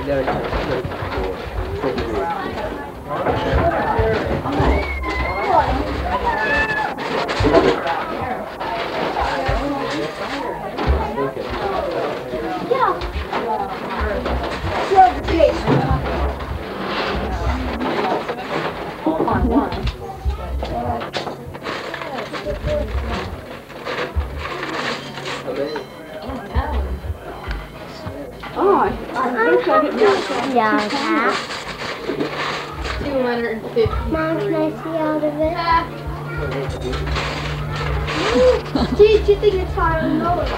Yeah, that. 250. Mom, can I see out of it? Did you think it's hard to know it?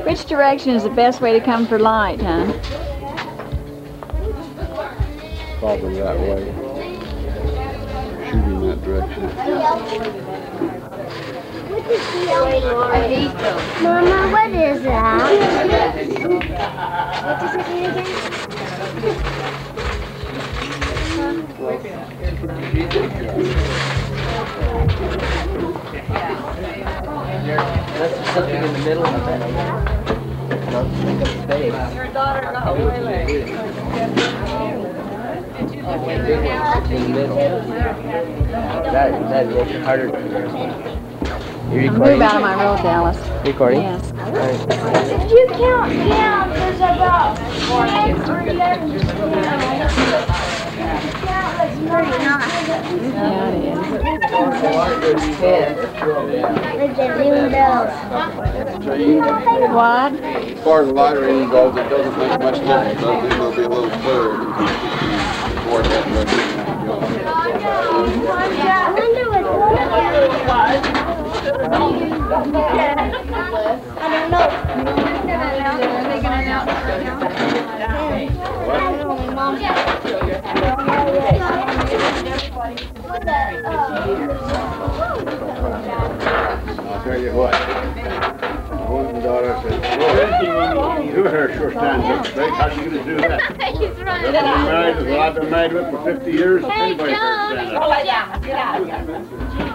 Which direction is the best way to come for light, huh? Probably that way. Shooting that direction. Mama, what is that? What does it mean again? That's something in the middle of that. Your daughter got away. In the middle. That makes it harder to hear. You recording? Move out of my road, Dallas. Recording? Yes. If you count down, there's about 10 or 11 that's pretty nice. Yeah, it is. What? As far as the light range goes, it doesn't make much difference. It will be a little clearer toward that direction. I wonder what I don't know. I'll tell you what. My older daughter said, well, you were her short time looks great. How are you going to do that? He's right. I've been married with for 50 years. Anybody can stand up.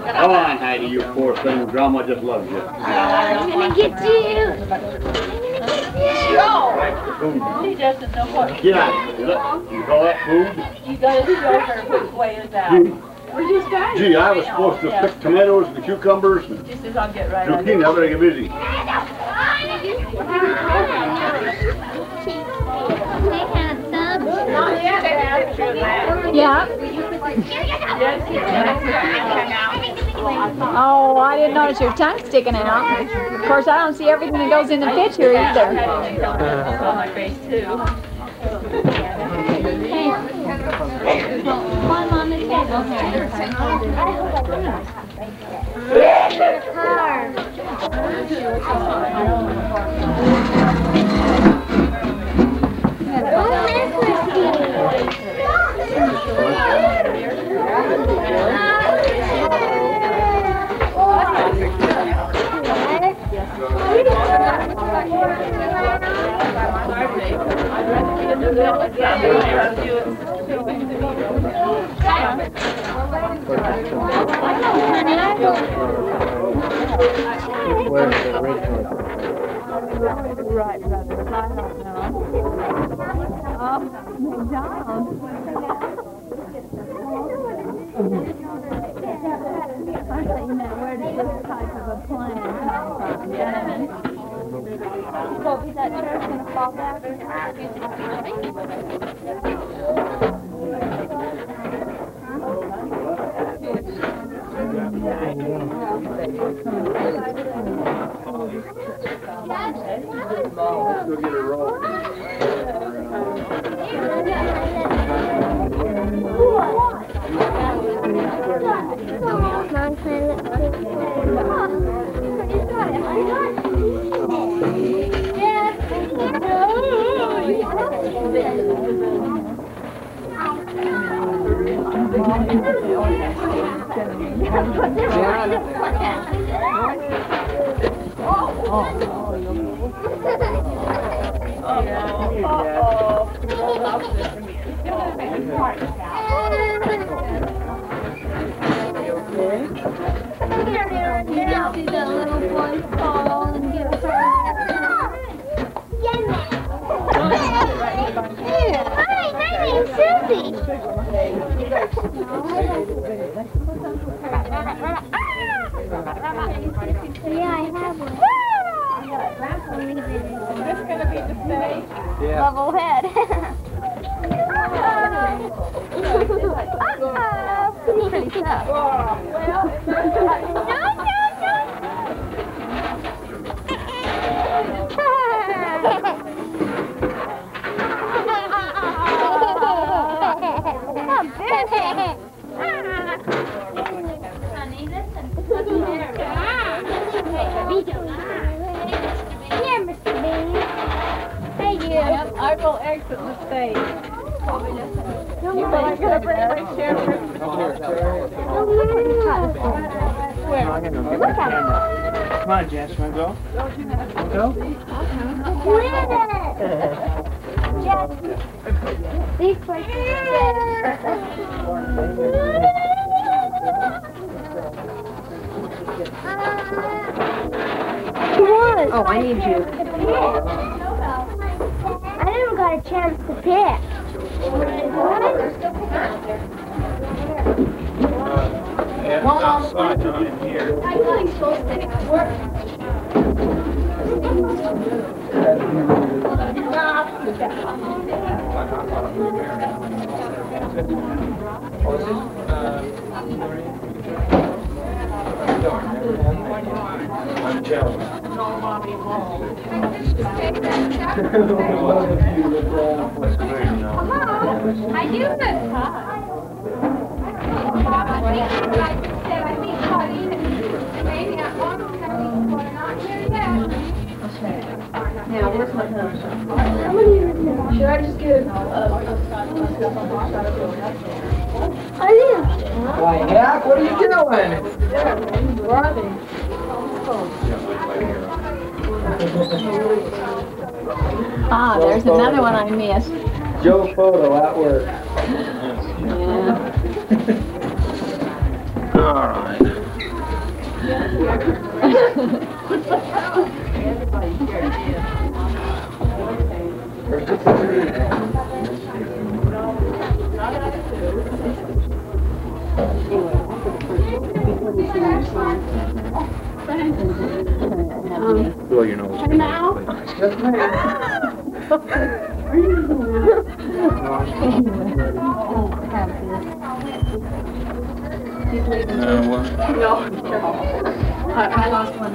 Come on, Heidi, you poor thing. Grandma just loves you. I'm gonna get you. He doesn't know what. Get out. You call that food? You gotta show her which way is out. We're just trying. Gee, I was supposed to pick tomatoes and cucumbers and She says I'll get right on zucchini. I better get busy. Yeah. Oh, I didn't notice your tongue sticking out. Of course, I don't see everything that goes in the picture either. It's on my face too. Climb on the table here. Where's the original? Right, brother. I don't know. Oh, McDonald's. I thought you meant where did this type of a plan come from? Yeah. So is that church going to fall back? Let's go get a roll. See that little boy fall and get hurt. Hi, my name's Susie. Yeah, I have one. It's going to be the same. Level head. Pretty tough. Honey, listen. Here, Mr. Bean. Hey, you. Yep, I will exit the stage. You better get up there and share Come on, Jess, wanna go? Wanna go? These places Oh, I need you. I never got a chance to pick. Yeah, outside, not in here. I'm jealous. I do the Now, where's my husband? Should I just get Why, Jack, what are you doing? Where are they? Ah, there's another one I missed. Joe Photo at work. Yeah. All right. Blow your nose. I lost one.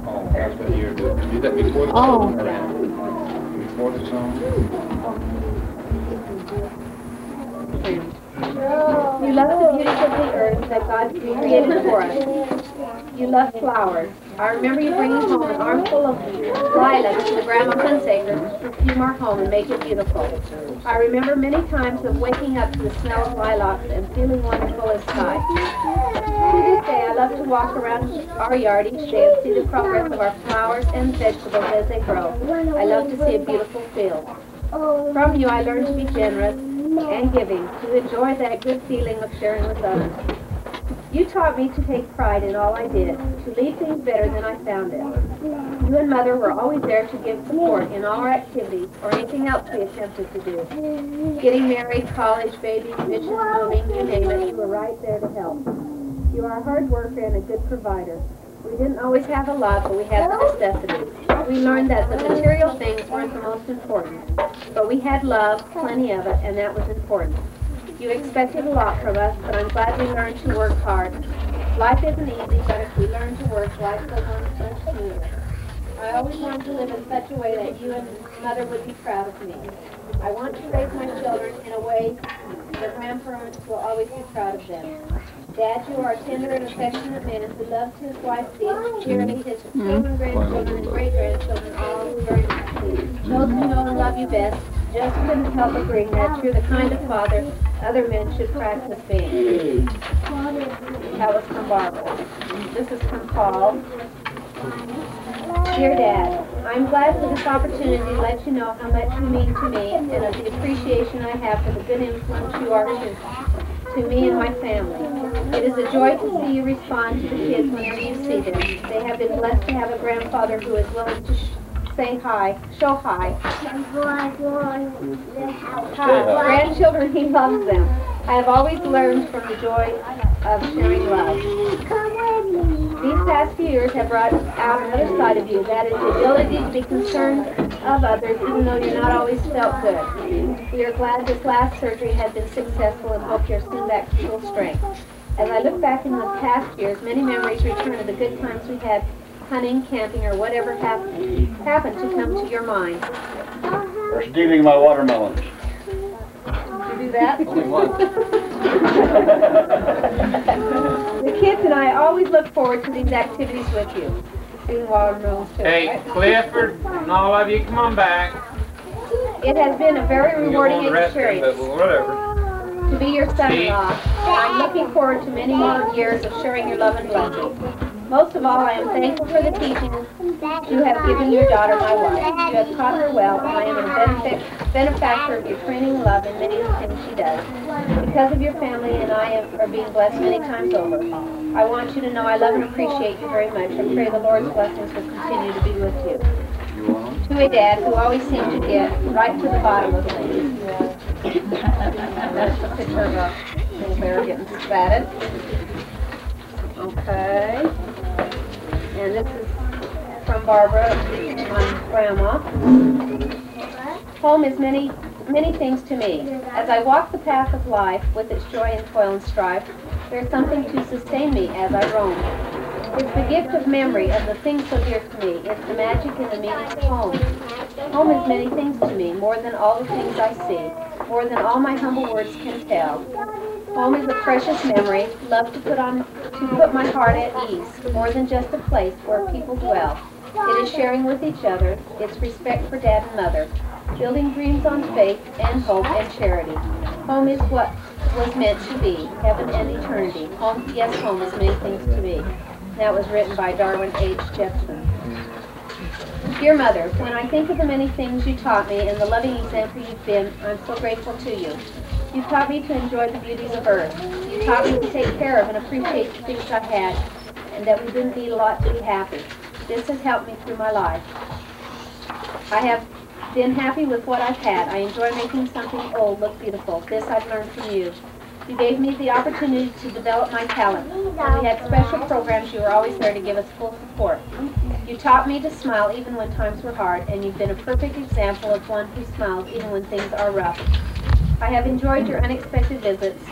Oh, that's what you're doing. You did that before the song? Before the song? You love the beauties of the earth that God created for us. You love flowers. I remember you bringing home an armful of lilacs to the Grandma Hunsaker to perfume our home and make it beautiful. I remember many times of waking up to the smell of lilacs and feeling wonderful as sky. To this day, I love to walk around our yard each day and see the progress of our flowers and vegetables as they grow. I love to see a beautiful field. From you, I learned to be generous and giving, to enjoy that good feeling of sharing with others. You taught me to take pride in all I did, to leave things better than I found them. You and Mother were always there to give support in all our activities or anything else we attempted to do. Getting married, college, babies, missions, moving, you name it, you were right there to help. You are a hard worker and a good provider. We didn't always have a lot, but we had the necessities. We learned that the material things weren't the most important, but we had love, plenty of it, and that was important. You expected a lot from us, but I'm glad we learned to work hard. Life isn't easy, but if we learn to work, life goes on much smoother. I always wanted to live in such a way that you and Mother would be proud of me. I want to raise my children in a way that grandparents will always be proud of them. Dad, you are a tender and affectionate man who loves his wife dearly, his children, grandchildren, and great-grandchildren, all very much. Those who know and love you best just couldn't help agreeing that you're the kind of father other men should practice being. That was from Barbara. This is from Paul. Dear Dad, I'm glad for this opportunity to let you know how much you mean to me and of the appreciation I have for the good influence you are to me and my family. It is a joy to see you respond to the kids whenever you see them. They have been blessed to have a grandfather who is willing to say hi, show hi. Grandchildren, he loves them. I have always learned from the joy of sharing love. These past few years have brought out another side of you, that is the ability to be concerned of others even though you're not always felt good. We are glad this last surgery has been successful and hope you're soon back to full strength. As I look back in the past years, many memories return of the good times we had hunting, camping, or whatever happened to come to your mind. Or stealing my watermelons. You do that? Only one. The kids and I always look forward to these activities with you. Stealing watermelons too, Hey, right? Clifford, and all of you, come on back. It has been a very rewarding You won't rest him, experience but whatever. to be your son-in-law. I'm looking forward to many more years of sharing your love and blessings. Most of all, I am thankful for the teachings you have given your daughter, my wife. You have taught her well, and I am a benefactor of your training and love in many of the things she does. Because of your family and I are being blessed many times over. I want you to know I love and appreciate you very much and pray the Lord's blessings will continue to be with you. To a dad who always seemed to get right to the bottom of things. That's a picture of a little bear getting spatted. Okay. And this is from Barbara, my grandma. Home is many things to me. As I walk the path of life with its joy and toil and strife, there's something to sustain me as I roam. It's the gift of memory of the things so dear to me. It's the magic and the meaning of home. Home is many things to me, more than all the things I see, more than all my humble words can tell. Home is a precious memory, love to put my heart at ease, more than just a place where people dwell. It is sharing with each other, it's respect for dad and mother, building dreams on faith and hope and charity. Home is what was meant to be, heaven and eternity. Home, yes, home is many things to me. That was written by Darwin H. Jepson. Dear Mother, when I think of the many things you taught me and the loving example you've been, I'm so grateful to you. You taught me to enjoy the beauties of earth. You taught me to take care of and appreciate the things I had, and that we didn't need a lot to be happy. This has helped me through my life. I have been happy with what I've had. I enjoy making something old look beautiful. This I've learned from you. You gave me the opportunity to develop my talent. When we had special programs, you were always there to give us full support. You taught me to smile even when times were hard, and you've been a perfect example of one who smiles even when things are rough. I have enjoyed your unexpected visits.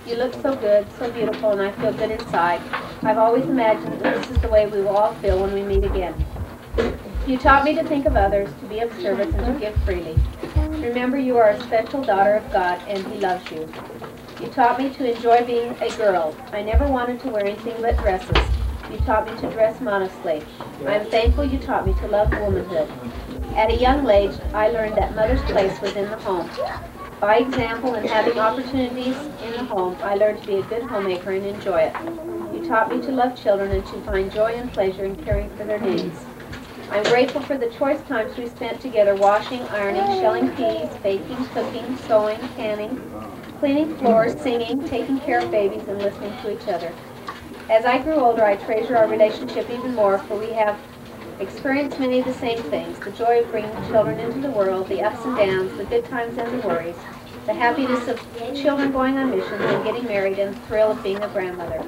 You look so good, so beautiful, and I feel good inside. I've always imagined that this is the way we will all feel when we meet again. You taught me to think of others, to be of service, and to give freely. Remember, you are a special daughter of God, and He loves you. You taught me to enjoy being a girl. I never wanted to wear anything but dresses. You taught me to dress modestly. I am thankful you taught me to love womanhood. At a young age, I learned that mother's place was in the home. By example and having opportunities in the home, I learned to be a good homemaker and enjoy it. You taught me to love children and to find joy and pleasure in caring for their needs. I'm grateful for the choice times we spent together washing, ironing, shelling peas, baking, cooking, sewing, canning, cleaning floors, singing, taking care of babies, and listening to each other. As I grew older, I treasure our relationship even more, for we have experienced many of the same things: the joy of bringing children into the world, the ups and downs, the good times and the worries, the happiness of children going on missions and getting married, and the thrill of being a grandmother.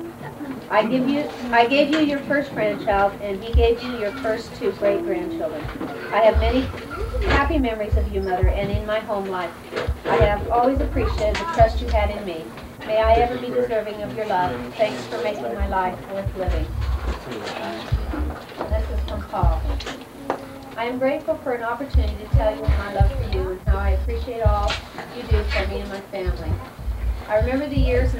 I gave you your first grandchild, and he gave you your first 2 great-grandchildren. I have many happy memories of you, Mother, and in my home life. I have always appreciated the trust you had in me. May I ever be deserving of your love. Thanks for making my life worth living. This is from Paul. I am grateful for an opportunity to tell you my love for you and how I appreciate all you do for me and my family. I remember the years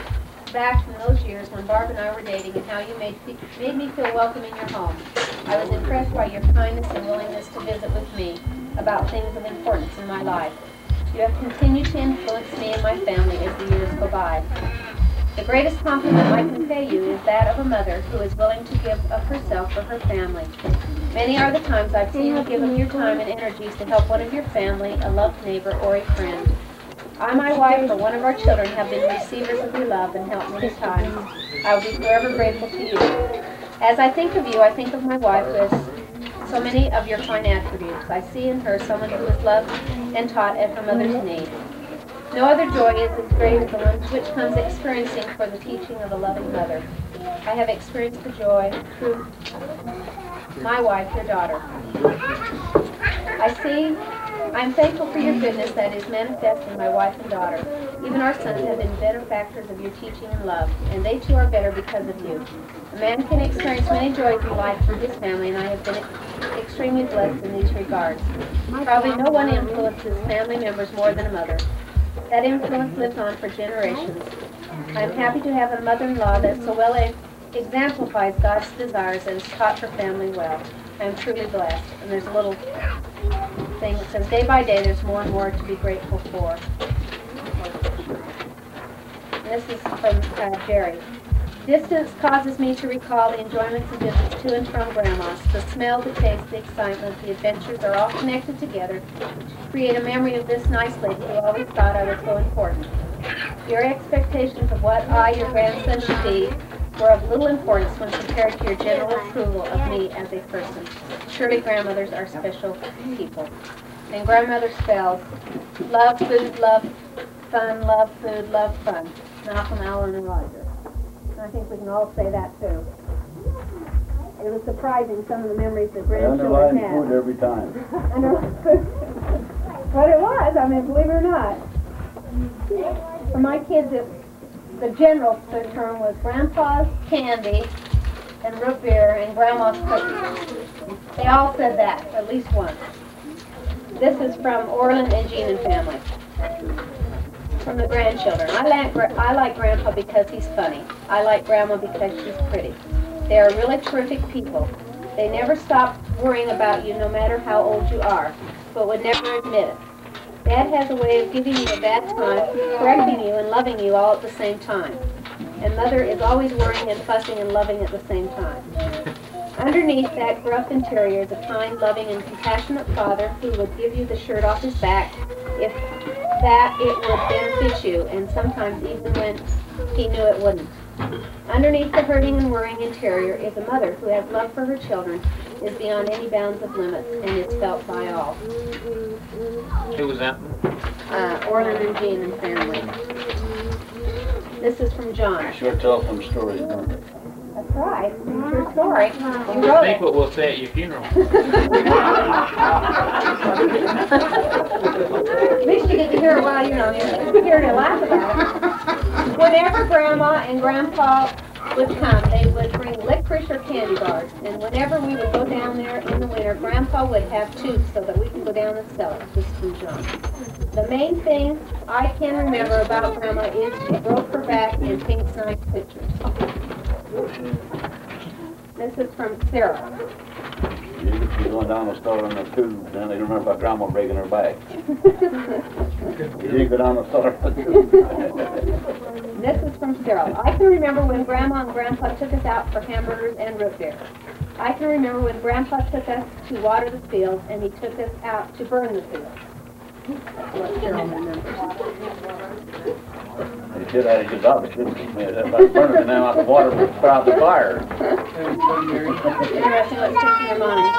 back from those years when Barb and I were dating and how you made me feel welcome in your home. I was impressed by your kindness and willingness to visit with me about things of importance in my life. You have continued to influence me and my family as the years go by. The greatest compliment I can pay you is that of a mother who is willing to give of herself for her family. Many are the times I've seen you give of your time and energies to help one of your family, a loved neighbor, or a friend. I, my wife, or one of our children have been receivers of your love and help many times. I will be forever grateful to you. As I think of you, I think of my wife who has so many of your fine attributes. I see in her someone who is loved and taught at her mother's need. No other joy is as great as the one which comes experiencing for the teaching of a loving mother. I have experienced the joy through my wife, your daughter. I'm thankful for your goodness that is manifest in my wife and daughter. Even our sons have been benefactors of your teaching and love, and they too are better because of you. A man can experience many joys in life through his family, and I have been extremely blessed in these regards. Probably no one influences family members more than a mother. That influence lives on for generations. I am happy to have a mother-in-law that so well exemplifies God's desires and has taught her family well. I am truly blessed. And there's a little thing that says, day by day there's more and more to be grateful for. And this is from Jerry. Distance causes me to recall the enjoyments of visits to and from Grandma's. The smell, the taste, the excitement, the adventures are all connected together to create a memory of this nice lady who always thought I was so important. Your expectations of what I, your grandson, should be were of little importance when compared to your general approval of me as a person. Surely grandmothers are special people. And grandmother spells love, food, love, fun, love, food, love, fun. Malcolm, Allen, and Roger. I think we can all say that too. It was surprising some of the memories that grandchildren had. Underline food every time. But it was, I mean, believe it or not. For my kids, the general term was Grandpa's candy and root beer and Grandma's cookies. They all said that at least once. This is from Orland and Jean and family. From the grandchildren. I like Grandpa because he's funny. I like Grandma because she's pretty. They are really terrific people. They never stop worrying about you no matter how old you are, but would never admit it. Dad has a way of giving you a bad time, correcting you and loving you all at the same time. And Mother is always worrying and fussing and loving at the same time. Underneath that gruff interior is a kind, loving, and compassionate father who would give you the shirt off his back if that it would benefit you, and sometimes even when he knew it wouldn't. Underneath the hurting and worrying interior is a mother who has love for her children, is beyond any bounds of limits, and is felt by all. Who was that? Orland and Jean and family. This is from John. Sure tell some stories, don't it? That's right. It's your story. You I wrote think it. what we'll say at your funeral. At least you get to hear it while you're on here. You hear to laugh about it. Whenever Grandma and Grandpa would come, they would bring licorice or candy bars. And whenever we would go down there in the winter, Grandpa would have tubes so that we could go down and sell it. This is from John. The main thing I can remember about Grandma is she broke her back in Pink's nice pictures. This is from Sarah. You could be going down the store in the tube, then they remember about Grandma breaking her back. You go down the store in the tube. This is from Sarah. I can remember when Grandma and Grandpa took us out for hamburgers and root beer. I can remember when Grandpa took us to water the fields and he took us out to burn the fields. That's what Sarah remembers. They should have his office, didn't they? That's burning them out the water without the fire. Interesting what sticks in their mind.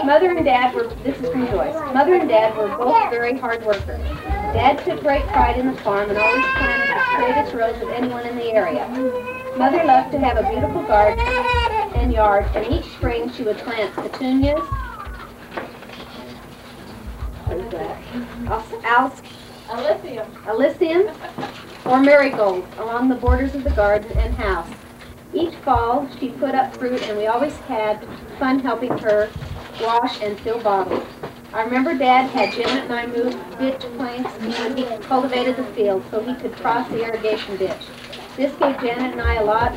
Mother and Dad were, this is from Joyce, Mother and Dad were both very hard workers. Dad took great pride in the farm and always planted the straightest rows of anyone in the area. Mother loved to have a beautiful garden and yard, and each spring she would plant petunias, Alyssium, or marigolds along the borders of the garden and house. Each fall she put up fruit, and we always had fun helping her wash and fill bottles. I remember Dad had Janet and I move ditch planks when he cultivated the field so he could cross the irrigation ditch. This gave Janet and I a lot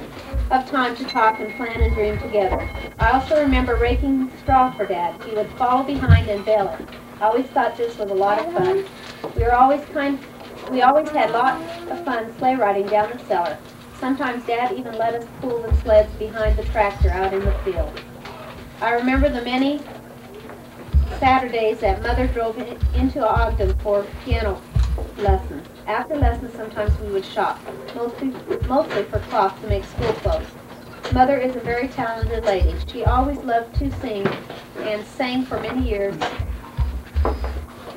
of time to talk and plan and dream together. I also remember raking straw for Dad. He would follow behind and bale it. I always thought this was a lot of fun. We always had lots of fun sleigh riding down the cellar. Sometimes Dad even let us pull the sleds behind the tractor out in the field. I remember the many Saturdays that Mother drove into Ogden for piano lessons. After lessons, sometimes we would shop, mostly for cloth to make school clothes. Mother is a very talented lady. She always loved to sing and sang for many years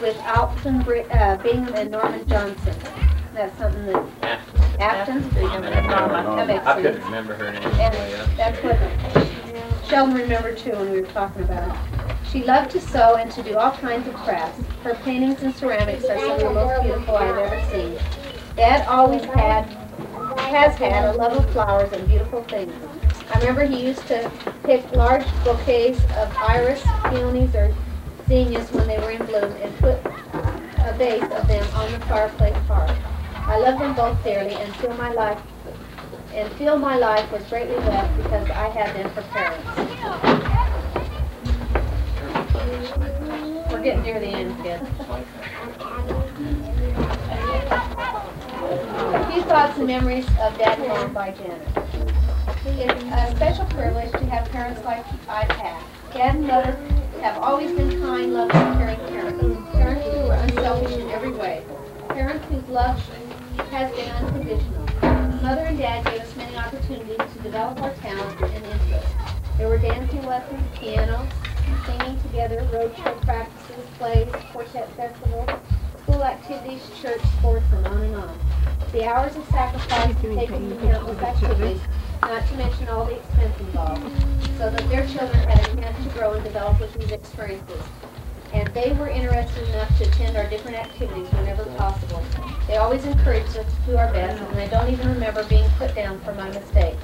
with Alton Bingham and Norman Johnson. That's something that Afton. That makes I sense. couldn't remember her name. And that's what Sheldon remembered too when we were talking about it. She loved to sew and to do all kinds of crafts. Her paintings and ceramics are some of the most beautiful I've ever seen. Dad has had a love of flowers and beautiful things. I remember he used to pick large bouquets of iris, peonies, or zinnias when they were in bloom and put a vase of them on the fireplace hearth. I love them both dearly and feel my life was greatly blessed because I had them for parents. We're getting near the end, kids. A few thoughts and memories of Dad and Mom by Janet. It's a special privilege to have parents like I've had. Dad and Mother have always been kind, loving, and caring parents. Parents who were unselfish in every way. Parents whose love has been unconditional. Mother and Dad gave us many opportunities to develop our talents and interests. There were dancing lessons, piano, singing together, road show practices, plays, quartet festivals, school activities, church sports, and on and on. The hours of sacrifice taken in countless activities, not to mention all the expense involved, so that their children had a chance to grow and develop with these experiences. And they were interested enough to attend our different activities whenever possible. They always encouraged us to do our best, and I don't even remember being put down for my mistakes.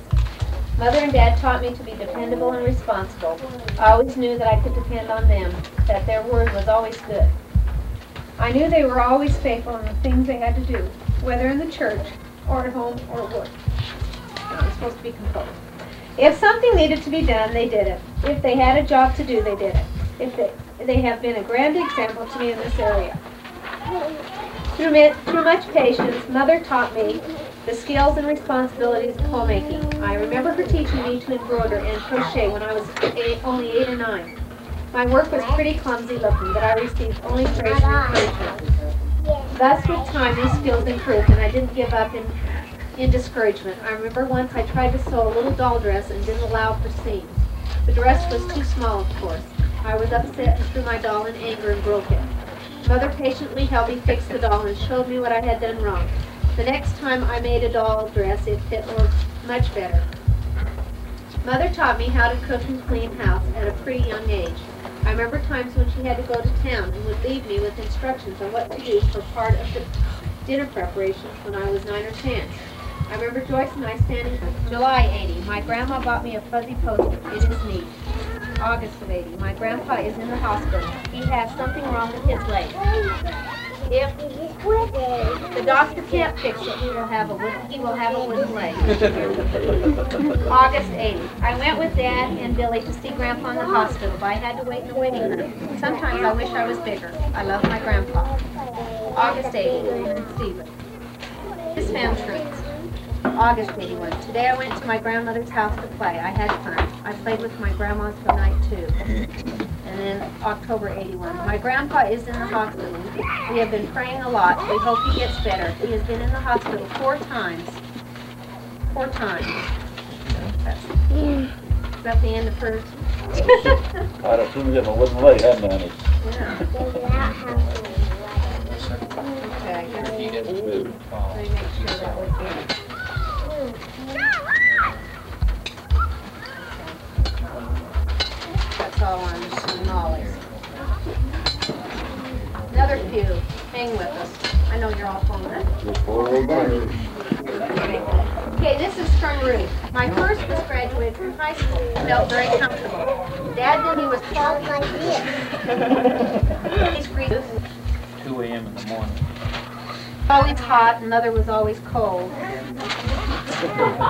Mother and Dad taught me to be dependable and responsible. I always knew that I could depend on them, that their word was always good. I knew they were always faithful in the things they had to do, whether in the church or at home or at work. I'm supposed to be composed. If something needed to be done, they did it. If they had a job to do, they did it. They have been a grand example to me in this area. Through much patience, Mother taught me the skills and responsibilities of homemaking. I remember her teaching me to embroider and crochet when I was only 8 or 9. My work was pretty clumsy looking, but I received only praise and encouragement. Thus, with time, these skills improved, and I didn't give up in discouragement. I remember once I tried to sew a little doll dress and didn't allow for seams. The dress was too small, of course. I was upset and threw my doll in anger and broke it. Mother patiently helped me fix the doll and showed me what I had done wrong. The next time I made a doll dress, it fit much better. Mother taught me how to cook and clean house at a pretty young age. I remember times when she had to go to town and would leave me with instructions on what to do for part of the dinner preparations when I was 9 or 10. I remember Joyce and I standing July 80. My grandma bought me a fuzzy poster. It is neat. August of 80. My grandpa is in the hospital. He has something wrong with his leg. If the doctor can't fix it, he will have a wooden leg. August 80. I went with Dad and Billy to see Grandpa in the hospital, but I had to wait in the waiting room. Sometimes I wish I was bigger. I love my grandpa. August 80. Stephen. His family treats. August 81. Today I went to my grandmother's house to play. I had fun. I played with my grandmas till night 2. And then October 81. My grandpa is in the hospital. We have been praying a lot. We hope he gets better. He has been in the hospital 4 times. 4 times. Is that the end of hers? I'd have seen if I wouldn't lay, hadn't I? Yeah. Okay. Let me make sure that was it. That's all on Molly's. Another few. Hang with us. I know you're all full of it. Okay, this is from Ruth. My first was graduated from high school. Felt very comfortable. Dad knew he was tall like this. He's greasy. 2 a.m. in the morning. Always hot, and Mother was always cold.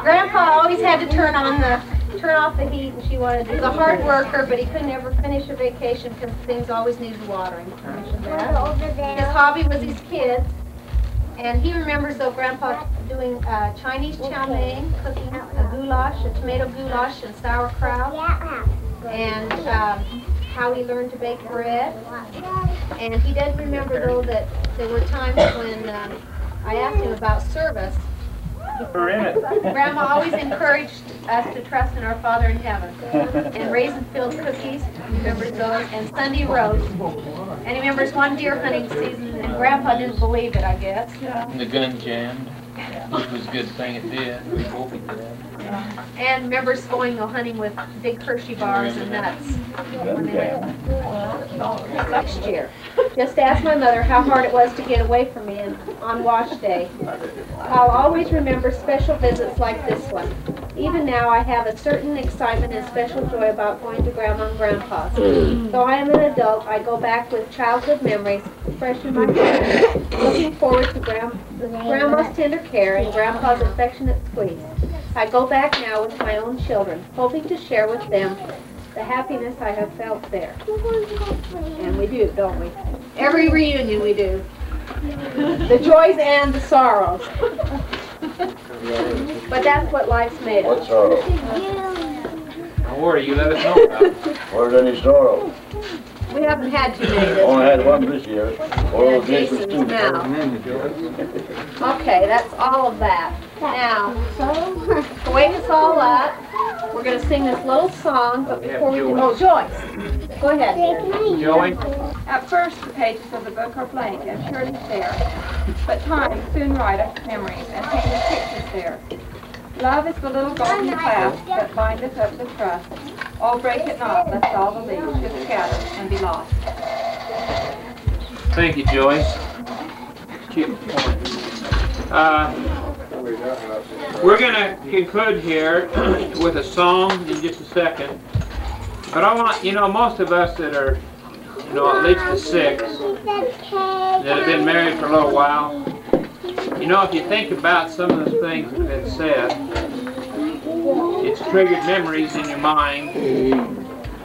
Grandpa always had to turn off the heat, and he was a hard worker, but he could never finish a vacation because things always needed watering. His hobby was his kids, and he remembers though Grandpa doing Chinese chow mein, cooking a goulash, a tomato goulash, and sauerkraut. and how he learned to bake bread. And he does remember, though, that there were times when I asked him about service. We're in it. Grandma always encouraged us to trust in our Father in heaven. And raisin-filled cookies, he remembers those, and Sunday roast. And he remembers one deer hunting season, and Grandpa didn't believe it, I guess. And the gun jammed, which was a good thing it did. We hope it did. And remembers going hunting with big Hershey bars and nuts. Next year. Just ask my mother how hard it was to get away from me on wash day. I'll always remember special visits like this one. Even now I have a certain excitement and special joy about going to Grandma and Grandpa's. Though I am an adult, I go back with childhood memories fresh in my mind, looking forward to Grandma's tender care and Grandpa's affectionate squeeze. I go back now with my own children, hoping to share with them the happiness I have felt there. And we do, don't we? Every reunion we do. The joys and the sorrows. But that's what life's made of. What sorrow? Don't worry, you let us know about it. Where's any sorrow? We haven't had too many this Only had one this year. Or Jason's Jason's too. now. Okay, that's all of that. Now, to wake us all up, we're going to sing this little song, but before we do, oh, Joyce, go ahead. Joey? At first, the pages of the book are blank and purely fair, but time soon writeth memories and painteth pictures there. Love is the little golden clasp that bindeth up the trust. Oh, break it not, lest all the leaves should scatter and be lost. Thank you, Joyce. Cute point. We're going to conclude here with a song in just a second. But I want, most of us that are, at least the 6 that have been married for a little while, if you think about some of the things that have been said, it's triggered memories in your mind,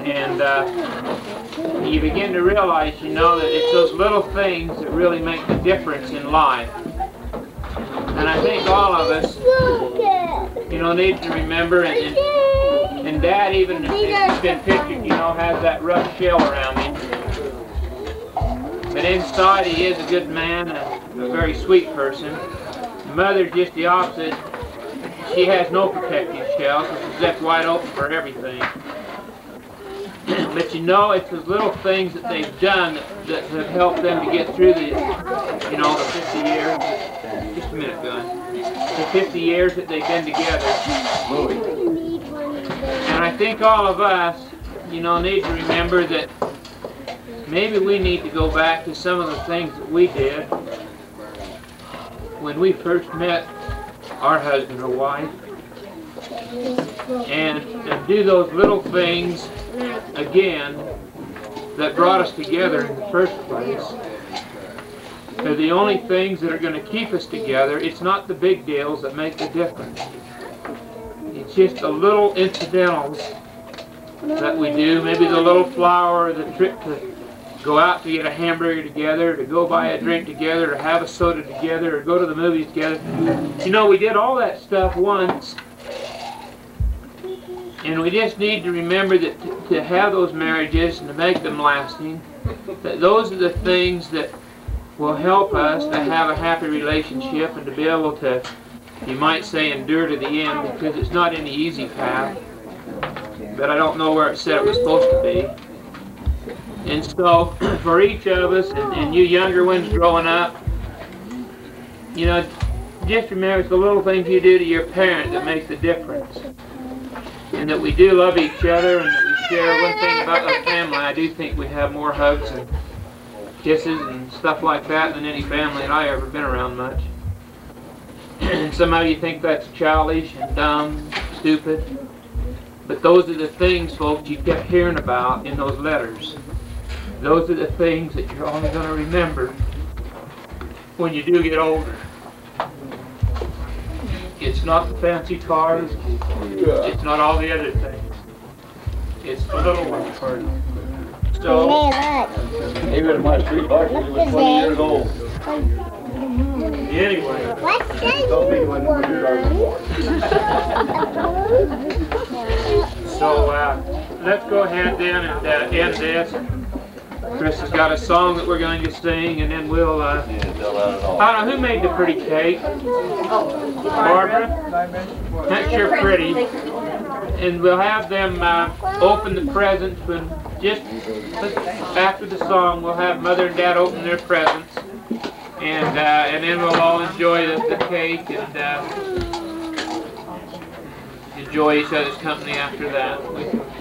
and you begin to realize, that it's those little things that really make the difference in life. And I think all of us, need to remember, and Dad, even if it's been pictured, has that rough shell around him. But inside he is a good man, a very sweet person. Mother's just the opposite. She has no protective shell, so she's left wide open for everything. But it's those little things that they've done that have helped them to get through the 50 years. Just a minute, Gun. The 50 years that they've been together. And I think all of us, need to remember that maybe we need to go back to some of the things that we did when we first met our husband or wife, and do those little things again that brought us together in the first place. They're the only things that are going to keep us together. It's not the big deals that make the difference. It's just the little incidentals that we do. Maybe the little flower, the trip to go out to get a hamburger together, to go buy a drink together, to have a soda together, or go to the movies together. We did all that stuff once. And we just need to remember that to have those marriages and to make them lasting, that those are the things that will help us to have a happy relationship and to be able to, you might say, endure to the end, because it's not any easy path. But I don't know where it said it was supposed to be. And so, for each of us, and you younger ones growing up, just remember it's the little things you do to your parent that make the difference. And that we do love each other, and that we share. One thing about our family, I do think we have more hugs and kisses and stuff like that than any family that I ever been around much. And some of you think that's childish and dumb, stupid. But those are the things, folks, you kept hearing about in those letters. Those are the things that you're only going to remember when you do get older. It's not the fancy cars. It's not all the other things. It's the little ones. So, Even my street box was 20 years old. anyway. So, let's go ahead then and end this. Chris has got a song that we're going to sing, and then we'll, I don't know, who made the pretty cake? Barbara? That's sure pretty. And we'll have them open the presents, when just after the song, we'll have Mother and Dad open their presents. And then we'll all enjoy the cake and enjoy each other's company after that.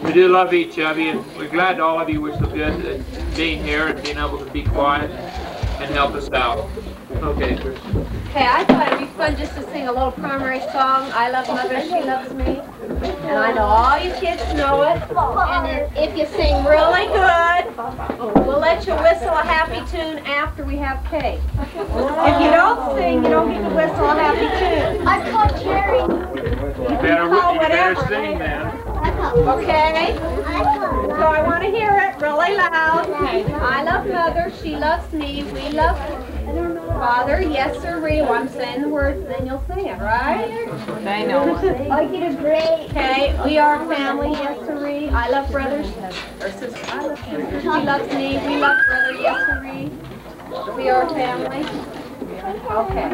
We do love each of you, and we're glad all of you were so good at being here and being able to be quiet and help us out. Okay, Chris. Okay, I thought it'd be fun just to sing a little primary song, I Love Mother, She Loves Me. And I know all you kids know it. And if you sing really good, we'll let you whistle a happy tune after we have cake. If you don't sing, you don't get to whistle a happy tune. I call Jerry. You better sing then. Okay? So I want to hear it really loud. I love Mother, she loves me, we love Father, yes sirree. Well, I'm saying the words, then you'll sing it, right? They know it. I get a great. Okay, we are family, yes sirree. I love brothers, or sisters, I love sisters. She loves me, we love brother, yes sirree. We are family. Okay.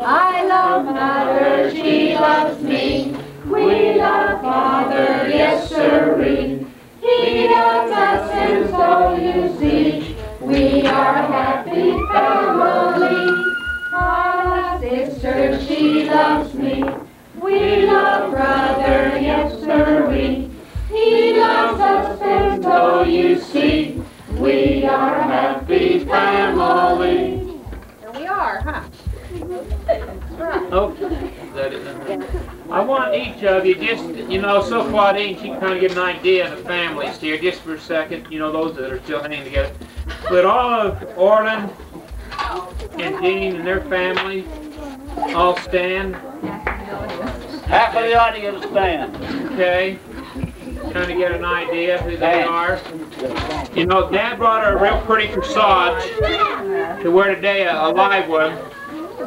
I love Mother, she loves me. We love Father, yes sirree. He loves us, and so you see, we are a happy family. Our sister, she loves me. We love brother, yes sirree. He loves us, and so you see, we are a happy family. And we are, huh? Oh, is that it? I want each of you just, so Claudine, she can kind of get an idea of the families here, just for a second, those that are still hanging together. But all of Orland and Dean and their family all stand. Half of the audience stand. Okay. Trying to get an idea of who they are. Dad brought her a real pretty corsage to wear today, a live one.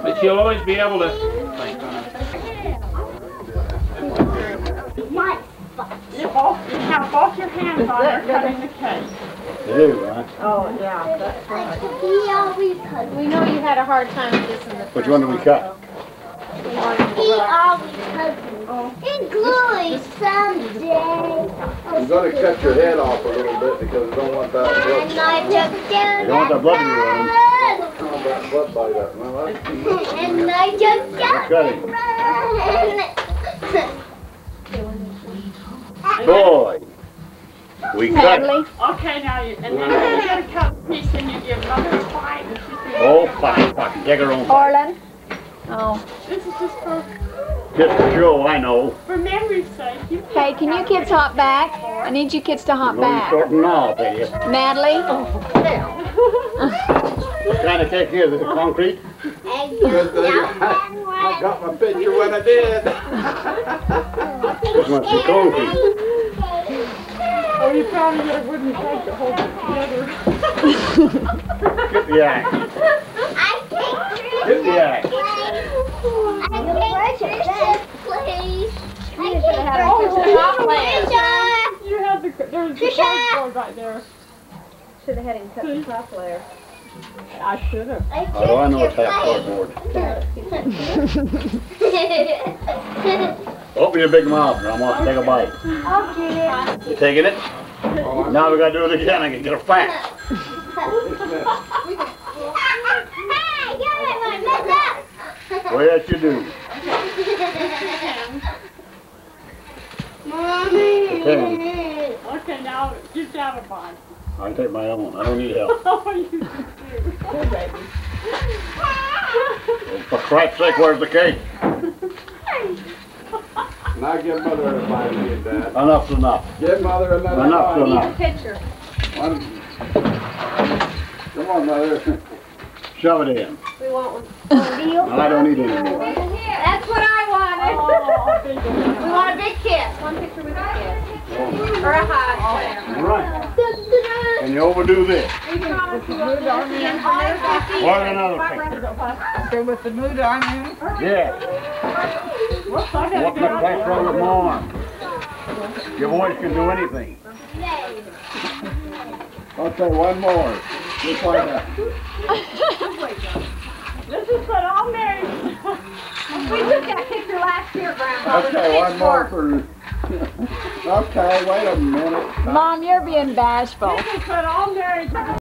But you'll always be able to. You have both your hands on her cutting the cake. They do, right? Oh, yeah, that's right. He always cuts. We know you had a hard time with this in the Which one do we cut? He always cuts. It's gluey someday. You're gonna cut your head off a little bit because you don't want that blood. And I just do You don't want that blood in your arm. That blood bite up. Well, And I just Cutting. run. Boy. We cut it. Okay, now you, and then you get a cut piece and you give Mother a bite. And she says, Oh, fuck. Take her own bite. Orland? Oh. this is just Just for show, I know. for memory's sake. Hey, can you kids hop back? I need you kids to hop We're back. starting now, baby. Natalie? Trying to take care of the concrete. good thing I got my picture when I did. This one's the concrete. Oh, you probably get a wooden peg to hold it together. Get the axe. I can't Get the axe. I can't this, please. I You should have had a can't picture of hot lamb. You had there's the cardboard right there. Should have had him cut the top layer. I should have. Oh, I know it's half cardboard. Open your big mouth, and I want to take a bite. You taking it? Now we gotta do it again. I can get a fat. Well, yes, you do. Okay, now give Dad a bite. I can take my own. I don't need help. Oh, you do. Poor baby. For Christ's sake, where's the cake? Now give Mother a bite again, Dad. Enough's enough. Give Mother another Enough's bite. enough. Picture. Come on, Mother. Shove it in. We want one. I don't need any more. That's what I wanted. Oh, big one. We want a big kiss. One picture with a kiss. Or a high. All right. Can you overdo this? With the mood onion. Or another picture? Go with the mood onion. Yeah. Whoops, I gotta What get the out place there. wrong with my arm? Your voice can do anything. Okay, one more. Just like that. This is what all married. We took that picture last year, Grandpa. Okay, one more for... Okay, wait a minute. Mom, you're being bashful. This is what all married.